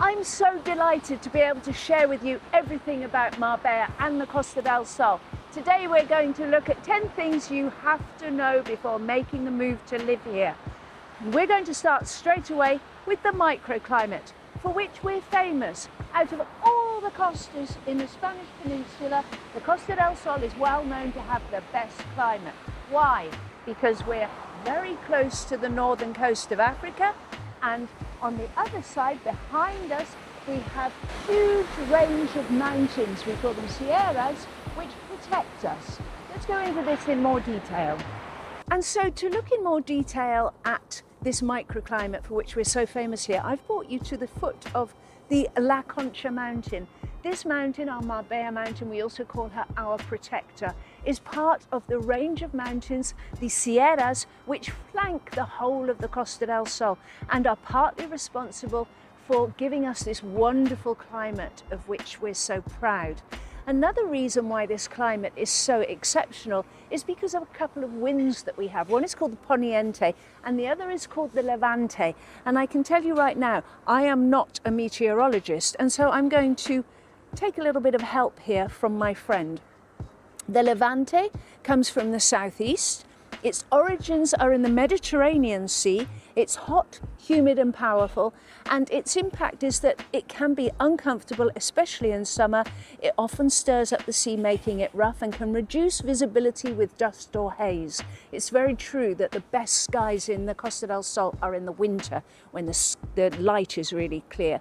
I'm so delighted to be able to share with you everything about Marbella and the Costa del Sol. Today we're going to look at 10 things you have to know before making the move to live here. We're going to start straight away with the microclimate, for which we're famous. Out of all the costas in the Spanish Peninsula, the Costa del Sol is well known to have the best climate. Why? Because we're very close to the northern coast of Africa, and on the other side, behind us, we have a huge range of mountains, we call them sierras, which protect us. Let's go into this in more detail. And so to look in more detail at this microclimate for which we're so famous here, I've brought you to the foot of the La Concha mountain. This mountain, our Marbella mountain, we also call her our protector, is part of the range of mountains, the sierras, which flank the whole of the Costa del Sol and are partly responsible for giving us this wonderful climate of which we're so proud. Another reason why this climate is so exceptional is because of a couple of winds that we have. One is called the Poniente and the other is called the Levante. And I can tell you right now, I am not a meteorologist, and so I'm going to take a little bit of help here from my friend. The Levante comes from the southeast. Its origins are in the Mediterranean Sea. It's hot, humid and powerful, and its impact is that it can be uncomfortable, especially in summer. It often stirs up the sea, making it rough, and can reduce visibility with dust or haze. It's very true that the best skies in the Costa del Sol are in the winter, when the light is really clear.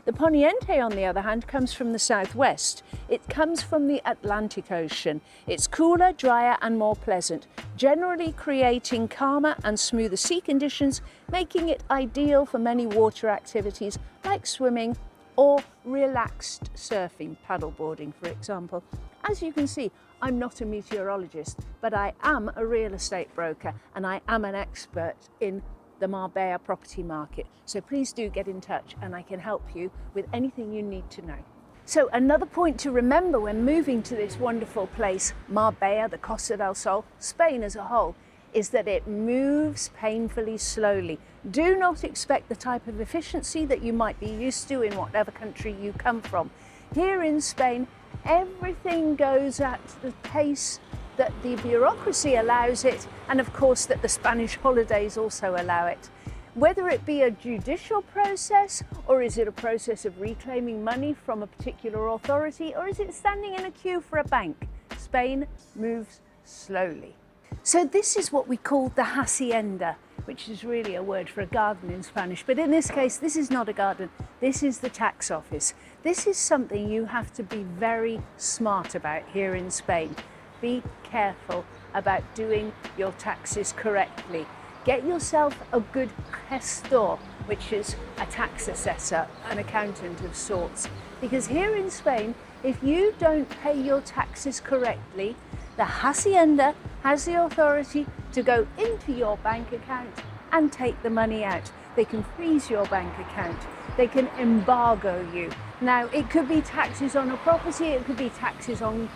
The Poniente, on the other hand, comes from the southwest. It comes from the Atlantic Ocean. It's cooler, drier and more pleasant, generally creating calmer and smoother sea conditions, making it ideal for many water activities like swimming or relaxed surfing, paddleboarding, for example. As you can see, I'm not a meteorologist, but I am a real estate broker and I am an expert in the Marbella property market. So please do get in touch and I can help you with anything you need to know. So another point to remember when moving to this wonderful place, Marbella, the Costa del Sol, Spain as a whole, is that it moves painfully slowly. Do not expect the type of efficiency that you might be used to in whatever country you come from. Here in Spain, everything goes at the pace that the bureaucracy allows it, and of course that the Spanish holidays also allow it. Whether it be a judicial process, or is it a process of reclaiming money from a particular authority, or is it standing in a queue for a bank, Spain moves slowly. So this is what we call the hacienda, which is really a word for a garden in Spanish, but in this case this is not a garden, this is the tax office. This is something you have to be very smart about here in Spain. Be careful about doing your taxes correctly. Get yourself a good gestor, which is a tax assessor, an accountant of sorts. Because here in Spain, if you don't pay your taxes correctly, the hacienda has the authority to go into your bank account and take the money out. They can freeze your bank account. They can embargo you. Now, it could be taxes on a property, it could be taxes on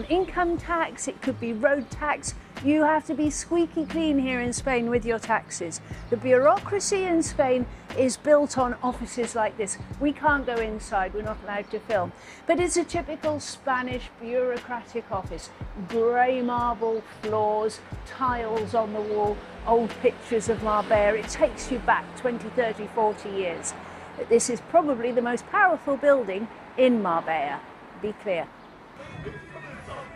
income tax, it could be road tax. You have to be squeaky clean here in Spain with your taxes. The bureaucracy in Spain is built on offices like this. We can't go inside, we're not allowed to film. But it's a typical Spanish bureaucratic office. Grey marble floors, tiles on the wall, old pictures of Marbella. It takes you back 20, 30, 40 years. This is probably the most powerful building in Marbella. Be clear.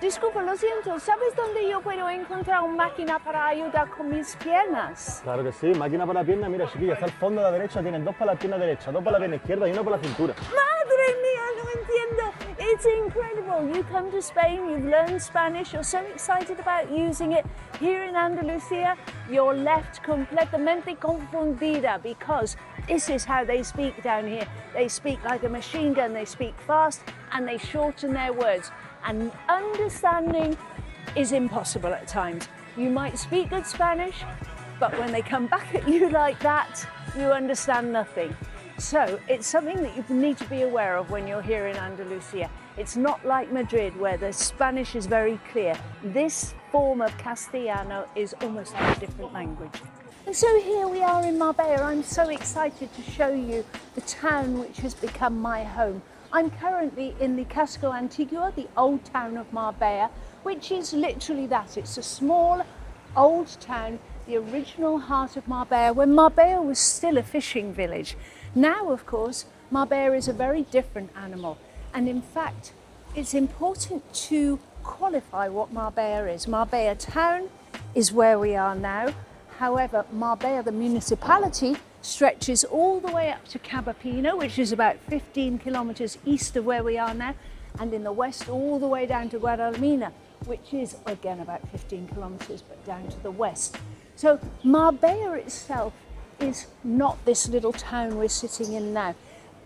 Disculpa, lo siento, ¿sabes dónde yo puedo encontrar una máquina para ayudar con mis piernas? Claro que sí, máquina para la pierna, mira chiquilla, está al fondo a la derecha, tienen dos para la pierna derecha, dos para la pierna izquierda y una para la cintura. Madre mía, no entiendo. It's incredible. You come to Spain, you've learned Spanish, you're so excited about using it. Here in Andalusia, you're left completamente confundida because this is how they speak down here. They speak like a machine gun, they speak fast and they shorten their words. And understanding is impossible at times. You might speak good Spanish, but when they come back at you like that, you understand nothing. So it's something that you need to be aware of when you're here in Andalusia. It's not like Madrid where the Spanish is very clear. This form of Castellano is almost like a different language. And so here we are in Marbella. I'm so excited to show you the town which has become my home. I'm currently in the Casco Antiguo, the old town of Marbella, which is literally that. It's a small old town, the original heart of Marbella, when Marbella was still a fishing village. Now, of course, Marbella is a very different animal. And in fact, it's important to qualify what Marbella is. Marbella town is where we are now. However, Marbella, the municipality, stretches all the way up to Cabapino, which is about 15 kilometers east of where we are now, and in the west all the way down to Guadalmina, which is again about 15 kilometers, but down to the west. So Marbella itself is not this little town we're sitting in now,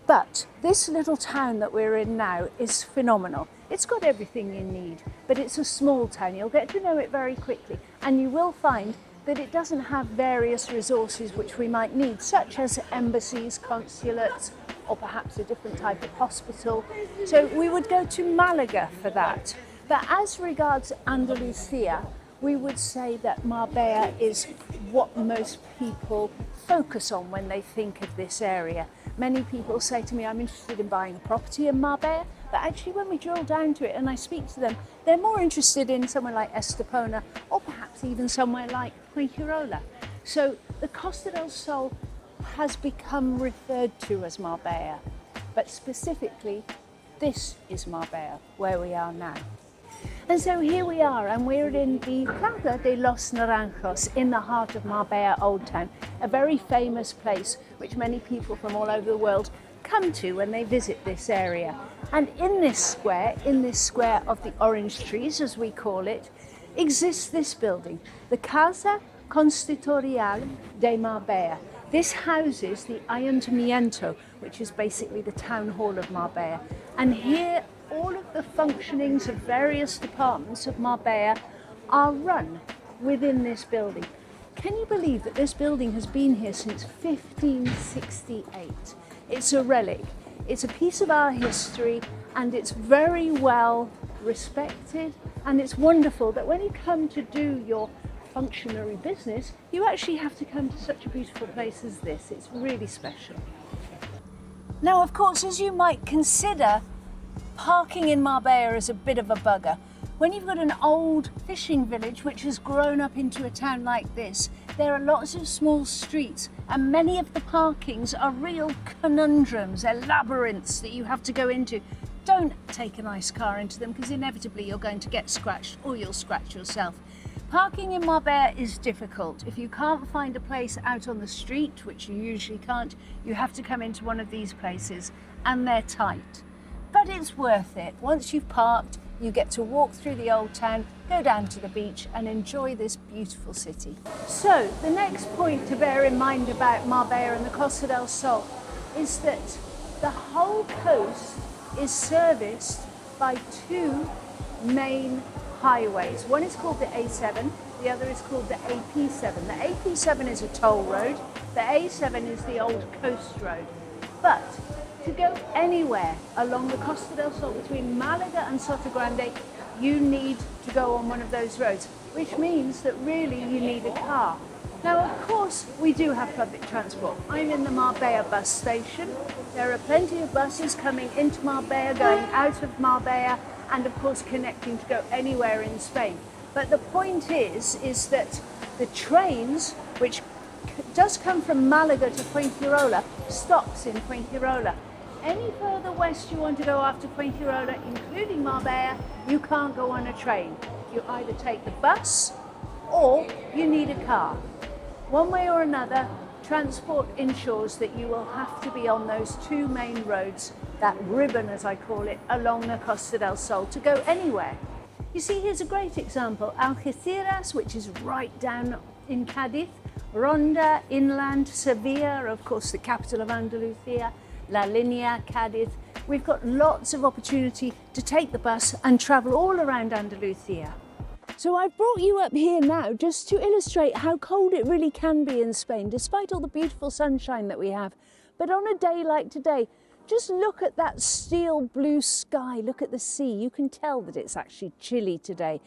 but this little town that we're in now is phenomenal. It's got everything you need, but it's a small town. You'll get to know it very quickly, and you will find that it doesn't have various resources which we might need, such as embassies, consulates, or perhaps a different type of hospital. So we would go to Malaga for that. But as regards Andalusia, we would say that Marbella is what most people focus on when they think of this area. Many people say to me, I'm interested in buying a property in Marbella, but actually when we drill down to it and I speak to them, they're more interested in somewhere like Estepona or perhaps even somewhere like Fuengirola. So the Costa del Sol has become referred to as Marbella, but specifically this is Marbella, where we are now. And so here we are, and we're in the Plaza de los Naranjos in the heart of Marbella Old Town, a very famous place which many people from all over the world come to when they visit this area. And in this square of the orange trees, as we call it, exists this building, the Casa Consistorial de Marbella. This houses the Ayuntamiento, which is basically the town hall of Marbella. And here all of the functionings of various departments of Marbella are run within this building. Can you believe that this building has been here since 1568? It's a relic. It's a piece of our history, and it's very well respected, and it's wonderful that when you come to do your functionary business, you actually have to come to such a beautiful place as this. It's really special. Now, of course, as you might consider, parking in Marbella is a bit of a bugger. When you've got an old fishing village which has grown up into a town like this, there are lots of small streets, and many of the parkings are real conundrums. They're labyrinths that you have to go into. Don't take a nice car into them, because inevitably you're going to get scratched, or you'll scratch yourself. Parking in Marbella is difficult. If you can't find a place out on the street, which you usually can't, you have to come into one of these places, and they're tight. But it's worth it. Once you've parked, you get to walk through the old town, go down to the beach and enjoy this beautiful city. So the next point to bear in mind about Marbella and the Costa del Sol is that the whole coast is serviced by two main highways. One is called the A7, the other is called the AP7. The AP7 is a toll road, the A7 is the old coast road. But to go anywhere along the Costa del Sol between Malaga and Sotogrande, you need to go on one of those roads, which means that really you need a car. Now, of course, we do have public transport. I'm in the Marbella bus station. There are plenty of buses coming into Marbella, going out of Marbella, and of course connecting to go anywhere in Spain. But the point is that the trains, which does come from Malaga to Fuengirola, stops in Fuengirola. Any further west you want to go after Fuengirola, including Marbella, you can't go on a train. You either take the bus or you need a car. One way or another, transport ensures that you will have to be on those two main roads, that ribbon as I call it, along the Costa del Sol to go anywhere. You see, here's a great example. Algeciras, which is right down in Cadiz, Ronda, inland, Sevilla, of course the capital of Andalusia, La Linea, Cadiz. We've got lots of opportunity to take the bus and travel all around Andalusia. So I've brought you up here now just to illustrate how cold it really can be in Spain, despite all the beautiful sunshine that we have. But on a day like today, just look at that steel blue sky, look at the sea. You can tell that it's actually chilly today.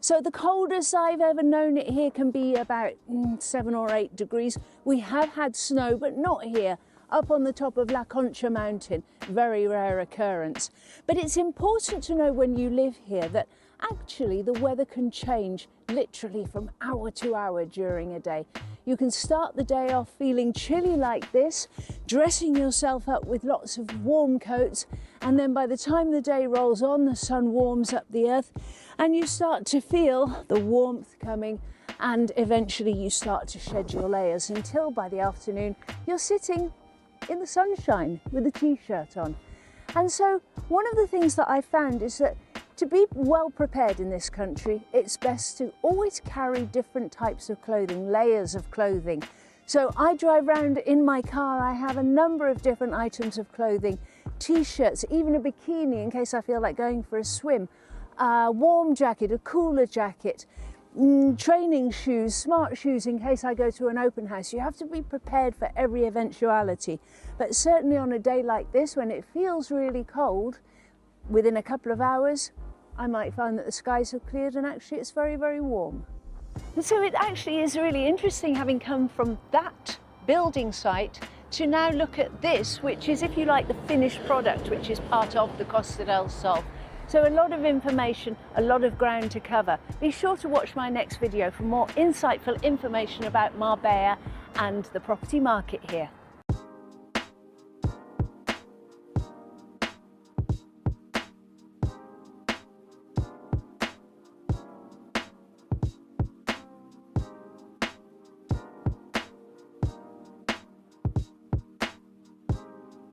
So the coldest I've ever known it here can be about 7 or 8 degrees. We have had snow, but not here. Up on the top of La Concha mountain, very rare occurrence. But it's important to know when you live here that actually the weather can change literally from hour to hour during a day. You can start the day off feeling chilly like this, dressing yourself up with lots of warm coats, and then by the time the day rolls on, the sun warms up the earth and you start to feel the warmth coming, and eventually you start to shed your layers until by the afternoon you're sitting in the sunshine with a t-shirt on. And so one of the things that I found is that to be well prepared in this country, it's best to always carry different types of clothing, layers of clothing. So I drive around in my car, I have a number of different items of clothing, t-shirts, even a bikini in case I feel like going for a swim, a warm jacket, a cooler jacket, training shoes, smart shoes in case I go to an open house. You have to be prepared for every eventuality. But certainly on a day like this, when it feels really cold, within a couple of hours, I might find that the skies have cleared and actually it's very, very warm. And so it actually is really interesting, having come from that building site to now look at this, which is, if you like, the finished product, which is part of the Costa del Sol. So a lot of information, a lot of ground to cover. Be sure to watch my next video for more insightful information about Marbella and the property market here.